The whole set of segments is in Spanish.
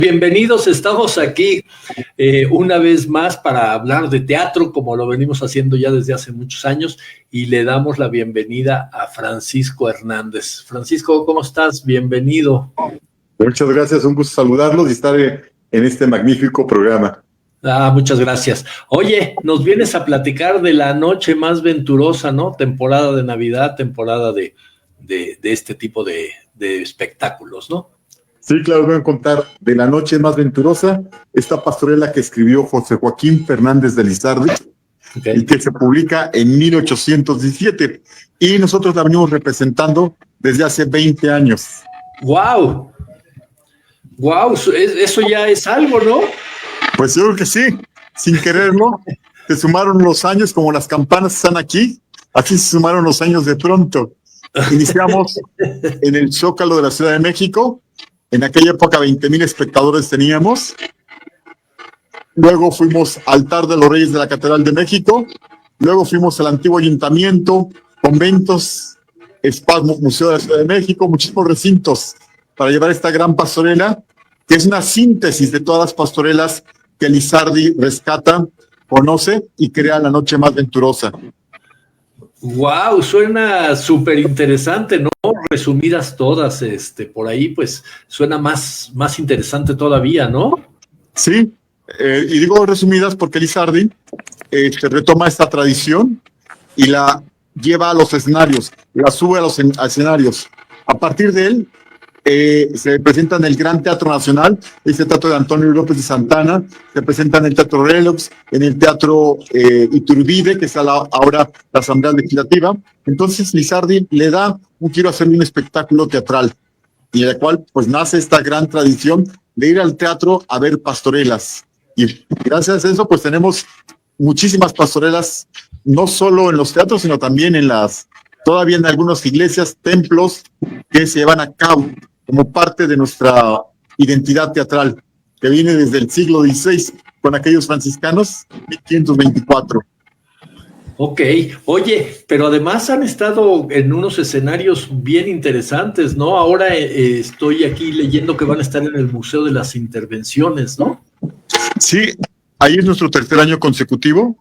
Bienvenidos, estamos aquí una vez más para hablar de teatro, como lo venimos haciendo ya desde hace muchos años, y le damos la bienvenida a Francisco Hernández. Francisco, ¿cómo estás? Bienvenido. Muchas gracias, un gusto saludarlos y estar en este magnífico programa. Muchas gracias. Oye, nos vienes a platicar de la noche más venturosa, ¿no? Temporada de Navidad, temporada de este tipo de espectáculos, ¿no? Sí, claro, voy a contar de la noche más venturosa, esta pastorela que escribió José Joaquín Fernández de Lizardi, y que se publica en 1817. Y nosotros la venimos representando desde hace 20 años. ¡Wow! ¡Wow! Eso ya es algo, ¿no? Pues yo creo que sí, sin quererlo, se sumaron los años, como las campanas están aquí, así se sumaron los años de pronto. Iniciamos en el Zócalo de la Ciudad de México. En aquella época 20,000 espectadores teníamos. Luego fuimos al altar de los Reyes de la Catedral de México. Luego fuimos al antiguo ayuntamiento, conventos, Espasmo, Museo de la Ciudad de México, muchísimos recintos para llevar esta gran pastorela, que es una síntesis de todas las pastorelas que Lizardi rescata, conoce y crea la noche más venturosa. Wow, suena súper interesante, ¿no? Resumidas todas, por ahí, pues suena más interesante todavía, ¿no? Sí, y digo resumidas porque Lizardi retoma esta tradición y la lleva a los escenarios, la sube a los escenarios. A partir de él, se presenta en el Gran Teatro Nacional, este teatro de Antonio López de Santana, se presenta en el Teatro Relox, en el Teatro Iturbide, que está ahora la Asamblea Legislativa. Entonces Lizardi le da un quiero hacer un espectáculo teatral, y de la cual pues nace esta gran tradición de ir al teatro a ver pastorelas. Y gracias a eso pues tenemos muchísimas pastorelas, no solo en los teatros, sino también todavía en algunas iglesias, templos que se llevan a cabo como parte de nuestra identidad teatral, que viene desde el siglo XVI con aquellos franciscanos, 1524. Ok, oye, pero además han estado en unos escenarios bien interesantes, ¿no? Ahora estoy aquí leyendo que van a estar en el Museo de las Intervenciones, ¿no? Sí, ahí es nuestro tercer año consecutivo.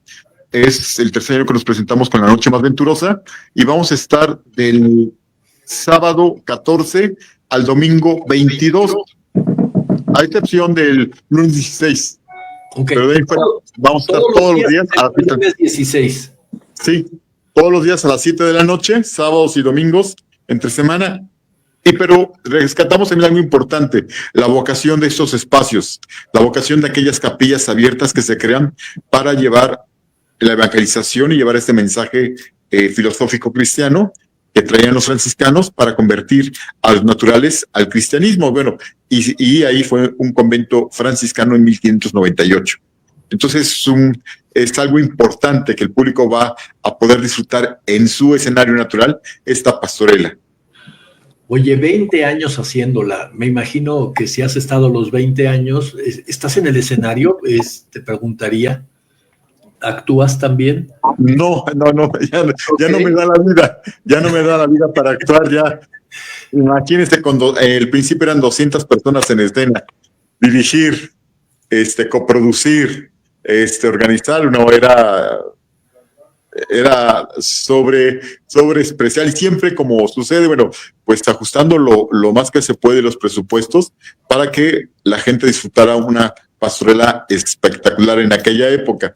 Es el tercer año que nos presentamos con la noche más venturosa y vamos a estar del sábado 14 al domingo 22, a excepción del lunes 16. Okay. Pero de ahí fuera, vamos a estar todos los días a las 7. 16. Sí, todos los días a las 7 de la noche, sábados y domingos, entre semana. Pero rescatamos también algo importante, la vocación de estos espacios, la vocación de aquellas capillas abiertas que se crean para llevar la evangelización y llevar este mensaje filosófico cristiano que traían los franciscanos para convertir a los naturales al cristianismo. Bueno, y ahí fue un convento franciscano en 1598. Entonces es algo importante que el público va a poder disfrutar en su escenario natural esta pastorela. Oye, 20 años haciéndola. Me imagino que si has estado los 20 años, ¿estás en el escenario? Te preguntaría. ¿Actúas también? No, ya no me da la vida, para actuar ya. Imagínense, cuando el principio eran 200 personas en escena, dirigir, coproducir, organizar, no, era sobre especial, y siempre como sucede, bueno, pues ajustando lo más que se puede los presupuestos para que la gente disfrutara una pastorela espectacular en aquella época.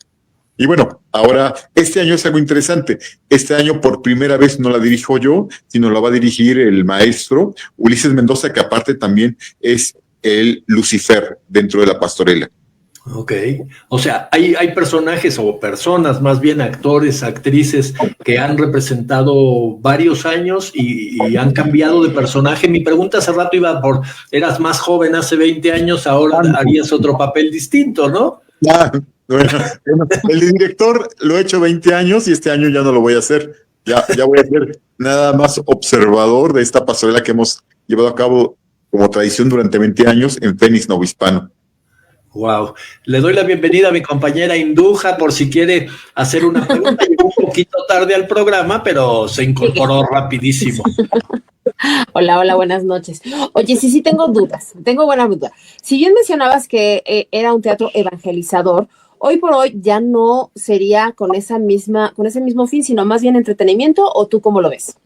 Y bueno, ahora, este año es algo interesante. Este año por primera vez no la dirijo yo, sino la va a dirigir el maestro Ulises Mendoza, que aparte también es el Lucifer dentro de la pastorela. Ok, o sea, hay personajes o personas, más bien actores, actrices, que han representado varios años y han cambiado de personaje. Mi pregunta hace rato iba eras más joven hace 20 años, ahora harías otro papel distinto, ¿no? Bueno, el director lo he hecho 20 años y este año ya no lo voy a hacer. Ya voy a ser nada más observador de esta pastorela que hemos llevado a cabo como tradición durante 20 años en Fénix Novohispano. Wow. Le doy la bienvenida a mi compañera Induja por si quiere hacer una pregunta. Llegó un poquito tarde al programa, pero se incorporó rapidísimo. Hola, hola, buenas noches. Oye, sí, tengo dudas, tengo buena duda. Si bien mencionabas que era un teatro evangelizador, hoy por hoy ya no sería con ese mismo fin, sino más bien entretenimiento, ¿o tú cómo lo ves?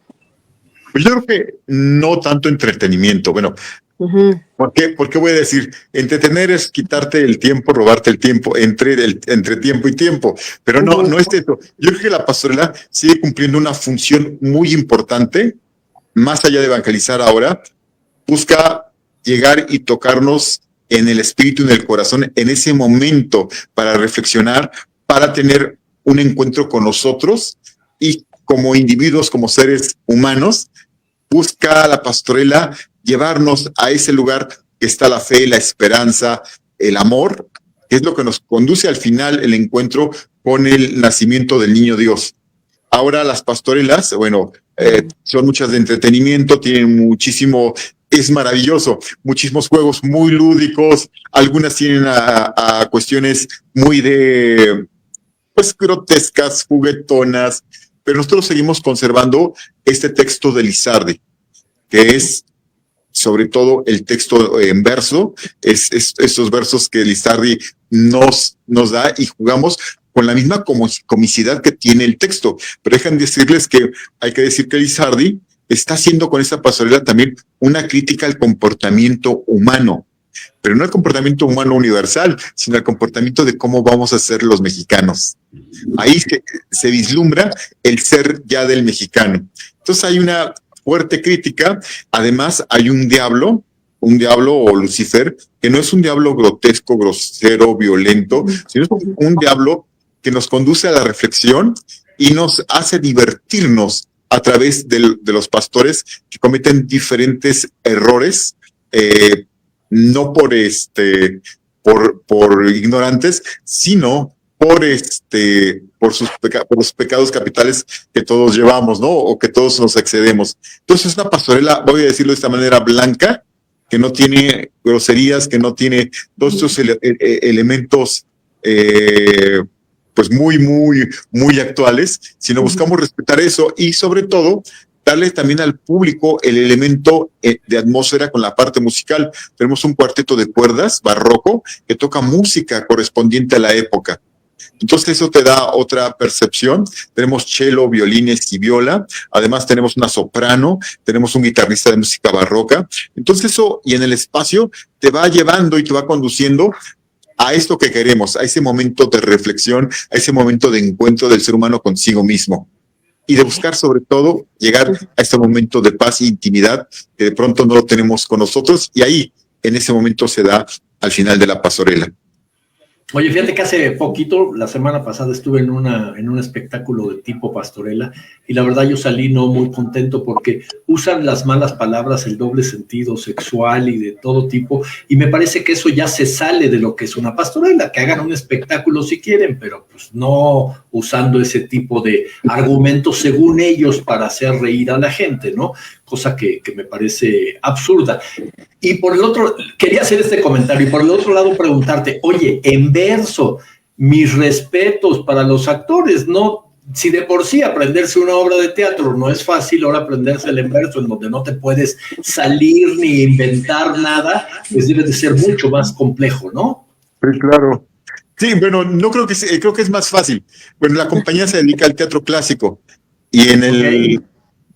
Pues yo creo que no tanto entretenimiento. Bueno, ¿por qué? Porque voy a decir, entretener es quitarte el tiempo, robarte el tiempo, entre tiempo y tiempo, pero no es eso. Yo creo que la pastorela sigue cumpliendo una función muy importante, más allá de evangelizar ahora, busca llegar y tocarnos en el espíritu, en el corazón, en ese momento para reflexionar, para tener un encuentro con nosotros y como individuos, como seres humanos, busca la pastorela llevarnos a ese lugar que está la fe, la esperanza, el amor, que es lo que nos conduce al final el encuentro con el nacimiento del niño Dios. Ahora las pastorelas, bueno, son muchas de entretenimiento, tienen muchísimo, es maravilloso, muchísimos juegos muy lúdicos, algunas tienen a cuestiones muy pues grotescas, juguetonas, pero nosotros seguimos conservando este texto de Lizardi, que es sobre todo el texto en verso, esos versos que Lizardi nos da y jugamos con la misma comicidad que tiene el texto. Pero dejan decirles que hay que decir que Lizardi está haciendo con esa pastorela también una crítica al comportamiento humano, pero no el comportamiento humano universal, sino el comportamiento de cómo vamos a ser los mexicanos. Ahí se vislumbra el ser ya del mexicano. Entonces hay una fuerte crítica. Además hay un diablo o Lucifer, que no es un diablo grotesco, grosero, violento, sino es un diablo que nos conduce a la reflexión y nos hace divertirnos a través de los pastores que cometen diferentes errores, no por ignorantes, sino por los pecados capitales que todos llevamos, ¿no? O que todos nos excedemos. Entonces, una pastorela, voy a decirlo de esta manera, blanca, que no tiene groserías, que no tiene todos estos elementos pues muy actuales, sino buscamos respetar eso y sobre todo darle también al público el elemento de atmósfera con la parte musical. Tenemos un cuarteto de cuerdas barroco que toca música correspondiente a la época. Entonces eso te da otra percepción. Tenemos cello, violines y viola. Además tenemos una soprano, tenemos un guitarrista de música barroca. Entonces eso, y en el espacio, te va llevando y te va conduciendo a esto que queremos, a ese momento de reflexión, a ese momento de encuentro del ser humano consigo mismo. Y de buscar sobre todo llegar a este momento de paz e intimidad que de pronto no lo tenemos con nosotros, y ahí, en ese momento se da al final de la pastorela. Oye, fíjate que hace poquito, la semana pasada, estuve en un espectáculo de tipo pastorela y la verdad yo salí no muy contento porque usan las malas palabras, el doble sentido sexual y de todo tipo, y me parece que eso ya se sale de lo que es una pastorela, que hagan un espectáculo si quieren, pero pues no usando ese tipo de argumentos según ellos para hacer reír a la gente, ¿no? Cosa que me parece absurda. Y por el otro, quería hacer este comentario, y por el otro lado preguntarte, oye, en verso, mis respetos para los actores, ¿no? Si de por sí aprenderse una obra de teatro no es fácil, ahora aprenderse el en verso, en donde no te puedes salir ni inventar nada, pues debe de ser mucho más complejo, ¿no? Sí, claro. Sí, bueno, no creo creo que es más fácil. Bueno, la compañía se dedica al teatro clásico y en el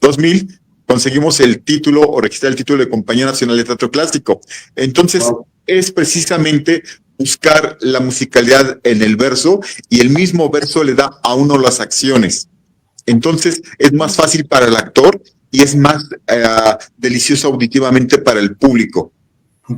2000 conseguimos el título o registrar el título de Compañía Nacional de Teatro Clásico. Entonces, es precisamente buscar la musicalidad en el verso y el mismo verso le da a uno las acciones. Entonces, es más fácil para el actor y es más delicioso auditivamente para el público.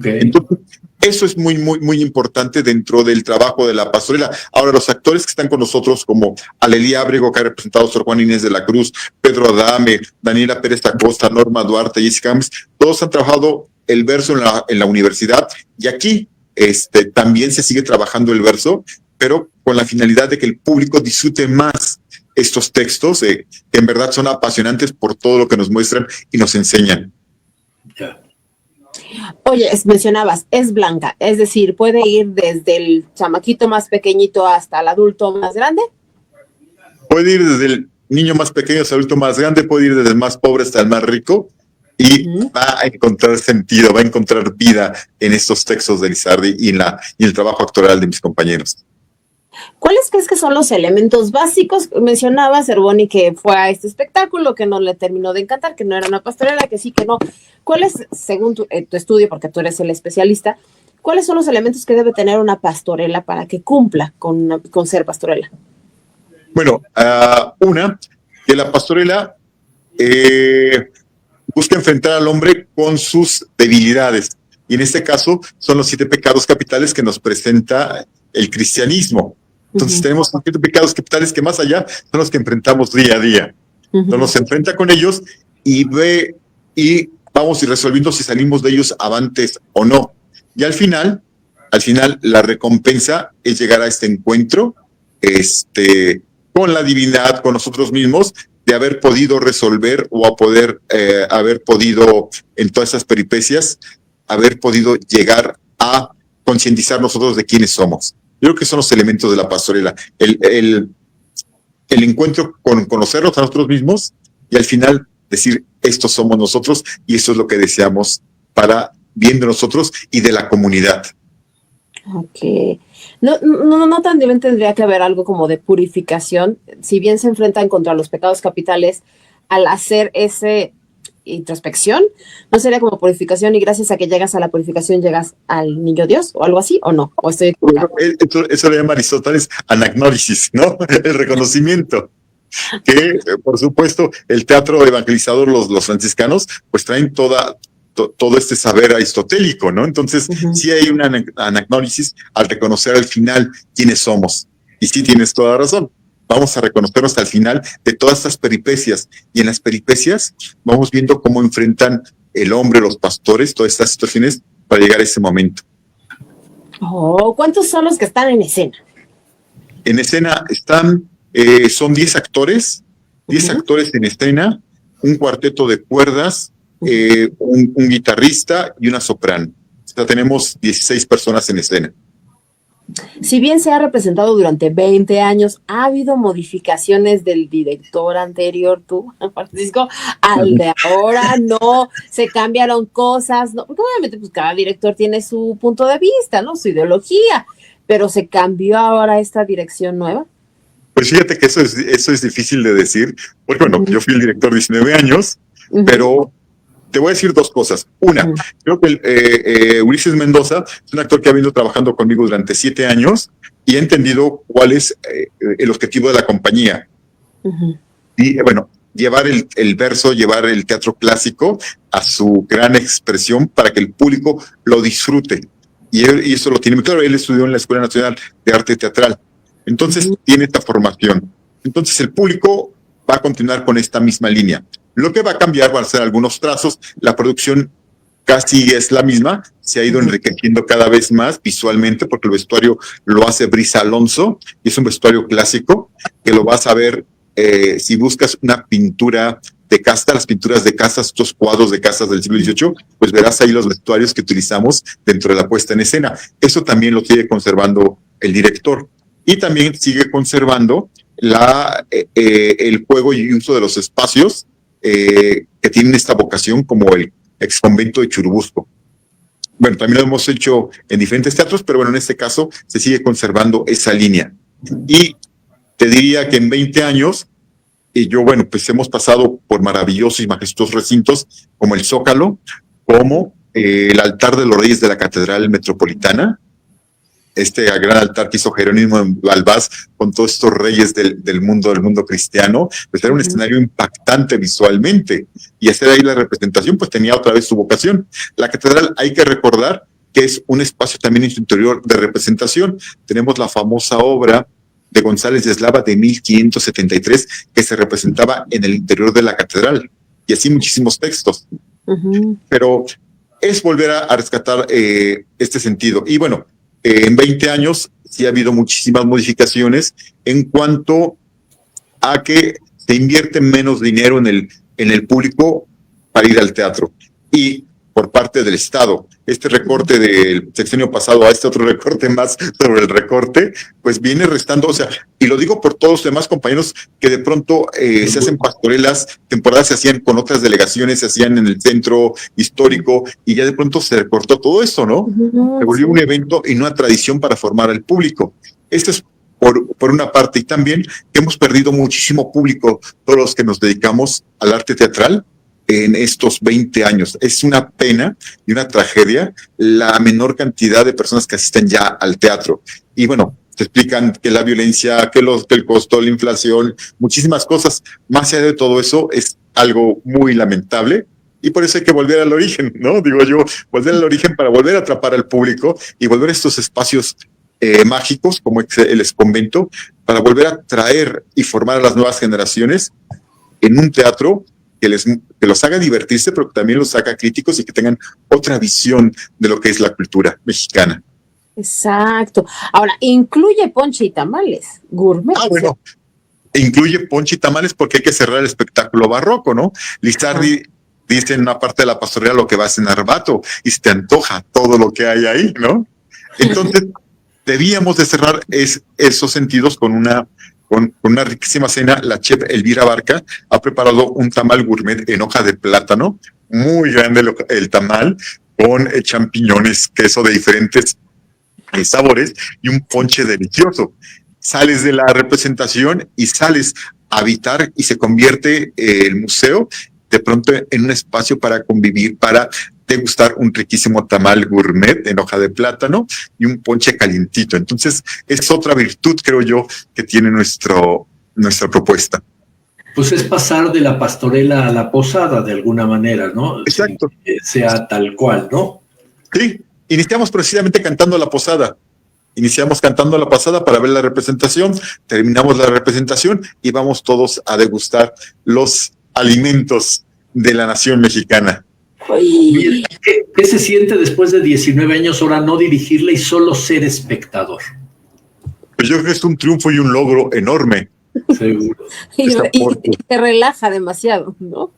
Entonces, eso es muy importante dentro del trabajo de la pastorela. Ahora, los actores que están con nosotros, como Alelí Ábrego, que ha representado a Sor Juana Inés de la Cruz, Pedro Adame, Daniela Pérez Acosta, Norma Duarte, Jessica Gámez, todos han trabajado el verso en la universidad, y aquí también se sigue trabajando el verso, pero con la finalidad de que el público disfrute más estos textos, que en verdad son apasionantes por todo lo que nos muestran y nos enseñan. Ya. Oye, mencionabas, es blanca, es decir, puede ir desde el chamaquito más pequeñito hasta el adulto más grande. Puede ir desde el niño más pequeño hasta el adulto más grande, puede ir desde el más pobre hasta el más rico, y va a encontrar sentido, va a encontrar vida en estos textos de Lizardi y en el trabajo actoral de mis compañeros. ¿Cuáles crees que son los elementos básicos? Mencionabas, Erboni, que fue a este espectáculo, que no le terminó de encantar, que no era una pastorela, que sí, que no. ¿Cuáles, según tu estudio, porque tú eres el especialista, cuáles son los elementos que debe tener una pastorela para que cumpla con ser pastorela? Bueno, que la pastorela busca enfrentar al hombre con sus debilidades. Y en este caso son los 7 pecados capitales que nos presenta el cristianismo. Entonces tenemos 7 pecados capitales que más allá son los que enfrentamos día a día. Entonces nos enfrenta con ellos y vamos a ir resolviendo si salimos de ellos avantes o no. Y al final la recompensa es llegar a este encuentro con la divinidad, con nosotros mismos, de haber podido resolver o haber podido, en todas esas peripecias, haber podido llegar a concientizar nosotros de quiénes somos. Yo creo que son los elementos de la pastorela. El encuentro con conocernos a nosotros mismos y al final decir, estos somos nosotros y esto es lo que deseamos para bien de nosotros y de la comunidad. Ok. No también tendría que haber algo como de purificación. Si bien se enfrentan contra los pecados capitales, al hacer esa introspección, ¿no sería como purificación y gracias a que llegas a la purificación llegas al niño Dios o algo así o no? ¿O estoy eso le llama Aristóteles anagnórisis, ¿no? El reconocimiento. Que, por supuesto, el teatro evangelizador, los franciscanos, pues traen todo este saber aristotélico, ¿no? Entonces, sí hay una anagnórisis al reconocer al final quiénes somos. Y sí tienes toda la razón. Vamos a reconocernos hasta el final de todas estas peripecias. Y en las peripecias vamos viendo cómo enfrentan el hombre, los pastores, todas estas situaciones para llegar a ese momento. ¿Cuántos son los que están en escena? En escena son 10 actores, 10 actores en escena, un cuarteto de cuerdas, un guitarrista y una soprano. O sea, tenemos 16 personas en escena. Si bien se ha representado durante 20 años, ¿ha habido modificaciones del director anterior, tú, Francisco, al de ahora? No, se cambiaron cosas, no, porque obviamente pues cada director tiene su punto de vista, ¿no? Su ideología, pero ¿se cambió ahora esta dirección nueva? Pues fíjate que eso es difícil de decir, porque bueno, yo fui el director 19 años, pero te voy a decir 2 cosas. Una, creo que Ulises Mendoza es un actor que ha venido trabajando conmigo durante 7 años y ha entendido cuál es el objetivo de la compañía. Y bueno, llevar el verso, llevar el teatro clásico a su gran expresión para que el público lo disfrute. Y eso lo tiene muy claro. Él estudió en la Escuela Nacional de Arte Teatral. Entonces tiene esta formación. Entonces el público va a continuar con esta misma línea. Lo que va a cambiar van a ser algunos trazos. La producción casi es la misma, se ha ido enriqueciendo cada vez más visualmente porque el vestuario lo hace Brisa Alonso y es un vestuario clásico que lo vas a ver si buscas una pintura de casta, las pinturas de casas, estos cuadros de casas del siglo XVIII, pues verás ahí los vestuarios que utilizamos dentro de la puesta en escena. Eso también lo sigue conservando el director y también sigue conservando el juego y uso de los espacios que tienen esta vocación como el exconvento de Churubusco. Bueno, también lo hemos hecho en diferentes teatros, pero bueno, en este caso se sigue conservando esa línea. Y te diría que en 20 años, bueno, pues hemos pasado por maravillosos y majestuosos recintos como el Zócalo, como el altar de los Reyes de la Catedral Metropolitana, este gran altar que hizo Jerónimo Balbás con todos estos reyes del mundo cristiano, pues era un escenario impactante visualmente, y hacer ahí la representación pues tenía otra vez su vocación. La catedral, hay que recordar que es un espacio también en su interior de representación. Tenemos la famosa obra de González de Eslava de 1573 que se representaba en el interior de la catedral, y así muchísimos textos. Pero es volver a rescatar este sentido. Y bueno, en 20 años sí ha habido muchísimas modificaciones en cuanto a que se invierte menos dinero en el público para ir al teatro. Y por parte del Estado. Este recorte del sexenio pasado a este otro recorte más sobre el recorte, pues viene restando, o sea, y lo digo por todos los demás compañeros que de pronto se hacen pastorelas, temporadas se hacían con otras delegaciones, se hacían en el centro histórico y ya de pronto se recortó todo esto, ¿no? Se volvió un evento y no una tradición para formar al público. Esto es por una parte, y también que hemos perdido muchísimo público, todos los que nos dedicamos al arte teatral, en estos 20 años. Es una pena y una tragedia la menor cantidad de personas que asisten ya al teatro. Y bueno, te explican que la violencia, que el costo, la inflación, muchísimas cosas. Más allá de todo eso, es algo muy lamentable. Y por eso hay que volver al origen, ¿no? Digo yo, volver al origen para volver a atrapar al público y volver a estos espacios mágicos, como el exconvento, para volver a traer y formar a las nuevas generaciones en un teatro que los haga divertirse, pero que también los haga críticos y que tengan otra visión de lo que es la cultura mexicana. Exacto. Ahora, incluye ponche y tamales, gourmet. Ah, bueno, incluye ponche y tamales porque hay que cerrar el espectáculo barroco, ¿no? Lizardi dice en una parte de la pastorela lo que va a cenar Bato y se te antoja todo lo que hay ahí, ¿no? Entonces, debíamos de cerrar esos sentidos con una riquísima cena. La chef Elvira Barca ha preparado un tamal gourmet en hoja de plátano, muy grande el tamal, con champiñones, queso de diferentes sabores y un ponche delicioso. Sales de la representación y sales a habitar y se convierte el museo de pronto en un espacio para convivir, para degustar un riquísimo tamal gourmet en hoja de plátano y un ponche calientito. Entonces, es otra virtud, creo yo, que tiene nuestra propuesta. Pues es pasar de la pastorela a la posada, de alguna manera, ¿no? Exacto. Sea tal cual, ¿no? Sí, iniciamos precisamente cantando la posada. Iniciamos cantando la posada para ver la representación, terminamos la representación y vamos todos a degustar los alimentos de la nación mexicana. Bien, ¿qué se siente después de 19 años ahora no dirigirle y solo ser espectador? Pues yo creo que es un triunfo y un logro enorme. Seguro. Y te relaja demasiado, ¿no?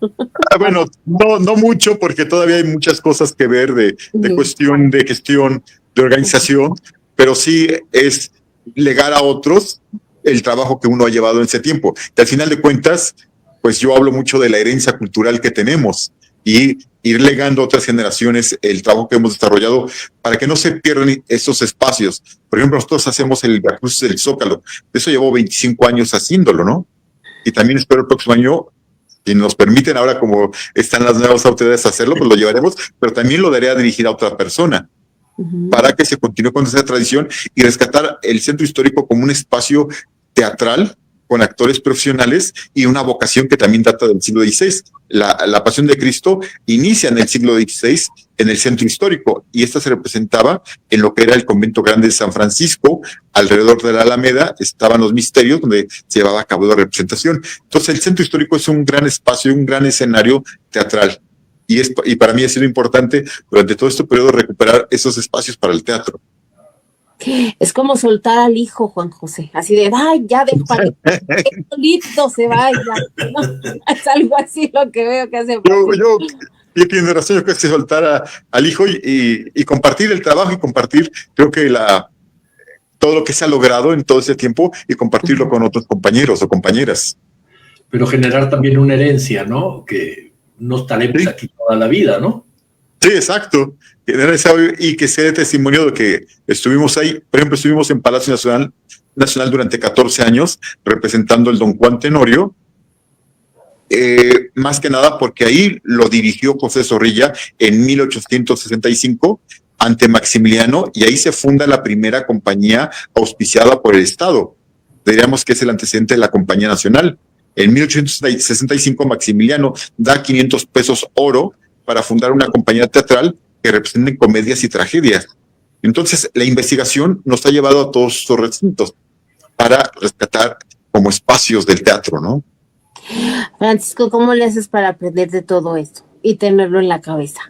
Bueno, no mucho, porque todavía hay muchas cosas que ver de cuestión de gestión, de organización, pero sí es legar a otros el trabajo que uno ha llevado en ese tiempo. Y al final de cuentas, pues yo hablo mucho de la herencia cultural que tenemos y ir legando a otras generaciones el trabajo que hemos desarrollado para que no se pierdan esos espacios. Por ejemplo, nosotros hacemos el Via Crucis del Zócalo. Eso llevó 25 años haciéndolo, ¿no? Y también espero el próximo año, si nos permiten ahora, como están las nuevas autoridades, hacerlo, pues lo llevaremos, pero también lo daré a dirigir a otra persona para que se continúe con esa tradición y rescatar el centro histórico como un espacio teatral con actores profesionales y una vocación que también data del siglo XVI. La Pasión de Cristo inicia en el siglo XVI en el centro histórico y esta se representaba en lo que era el convento grande de San Francisco. Alrededor de la Alameda estaban los misterios donde se llevaba a cabo la representación. Entonces el centro histórico es un gran espacio, un gran escenario teatral y para mí ha sido importante durante todo este periodo recuperar esos espacios para el teatro. Es como soltar al hijo, Juan José, así de, ay, ya dejo que solito se vaya, ¿no? Es algo así lo que veo que hace. Yo tiene razón, yo creo que se soltar al hijo y compartir el trabajo y compartir, creo que todo lo que se ha logrado en todo ese tiempo y compartirlo con otros compañeros o compañeras. Pero generar también una herencia, ¿no? Que no estaremos aquí toda la vida, ¿no? Sí, exacto. Y que sea testimonio de que estuvimos ahí. Por ejemplo, estuvimos en Palacio Nacional durante 14 años representando el Don Juan Tenorio, más que nada porque ahí lo dirigió José Zorrilla en 1865 ante Maximiliano y ahí se funda la primera compañía auspiciada por el Estado. Diríamos que es el antecedente de la Compañía Nacional. En 1865 Maximiliano da 500 pesos oro para fundar una compañía teatral que representen comedias y tragedias. Entonces, la investigación nos ha llevado a todos estos recintos para rescatar como espacios del teatro, ¿no? Francisco, ¿cómo le haces para aprender de todo esto y tenerlo en la cabeza?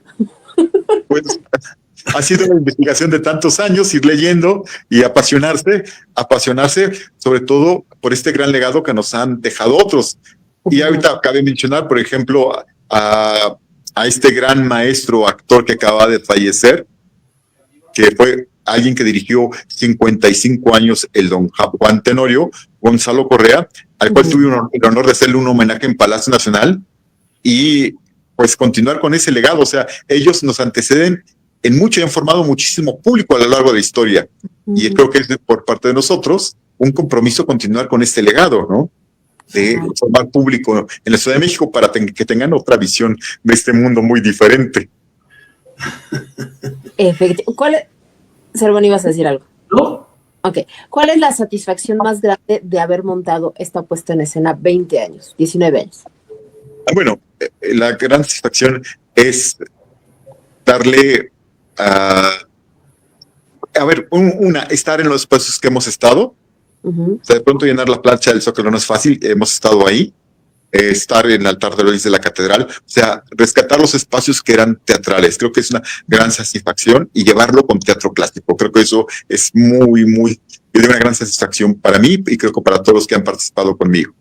Pues ha sido una investigación de tantos años, ir leyendo y apasionarse sobre todo por este gran legado que nos han dejado otros. Y ahorita cabe mencionar, por ejemplo, a a este gran maestro, actor que acaba de fallecer, que fue alguien que dirigió 55 años, el don Juan Tenorio, Gonzalo Correa, al cual tuve el honor de hacerle un homenaje en Palacio Nacional y pues continuar con ese legado. O sea, ellos nos anteceden en mucho y han formado muchísimo público a lo largo de la historia. Y creo que es por parte de nosotros un compromiso continuar con este legado, ¿no? De formar público en la Ciudad de México para que tengan otra visión de este mundo muy diferente. Efectivamente. Servón, ibas a decir algo. ¿No? Ok. ¿Cuál es la satisfacción más grande de haber montado esta puesta en escena 20 años, 19 años? Bueno, la gran satisfacción es darle estar en los espacios que hemos estado. O sea, de pronto llenar la plancha del Zócalo no es fácil, hemos estado ahí. Estar en el altar de Lourdes de la catedral, o sea, rescatar los espacios que eran teatrales, creo que es una gran satisfacción y llevarlo con teatro clásico, creo que eso es muy, de una gran satisfacción para mí y creo que para todos los que han participado conmigo.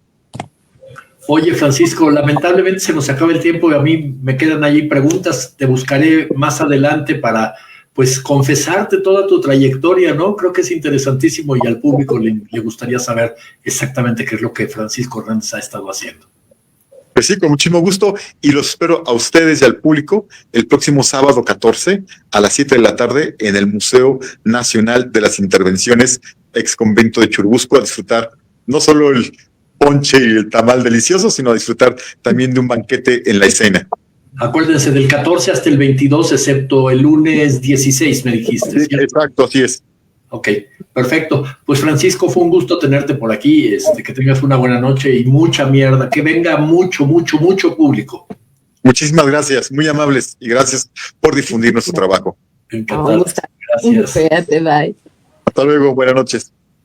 Oye, Francisco, lamentablemente se nos acaba el tiempo y a mí me quedan allí preguntas, te buscaré más adelante para, pues, confesarte toda tu trayectoria, ¿no? Creo que es interesantísimo y al público le gustaría saber exactamente qué es lo que Francisco Hernández ha estado haciendo. Pues sí, con muchísimo gusto y los espero a ustedes y al público el próximo sábado 14 a las 7 de la tarde en el Museo Nacional de las Intervenciones, ex convento de Churubusco, a disfrutar no solo el ponche y el tamal delicioso, sino a disfrutar también de un banquete en la escena. Acuérdense, del 14 hasta el 22, excepto el lunes 16, me dijiste. Sí, exacto, así es. Ok, perfecto. Pues Francisco, fue un gusto tenerte por aquí, que tengas una buena noche y mucha mierda, que venga mucho público. Muchísimas gracias, muy amables y gracias por difundir nuestro trabajo. Encantado. Gracias. Espérate, bye. Hasta luego, buenas noches.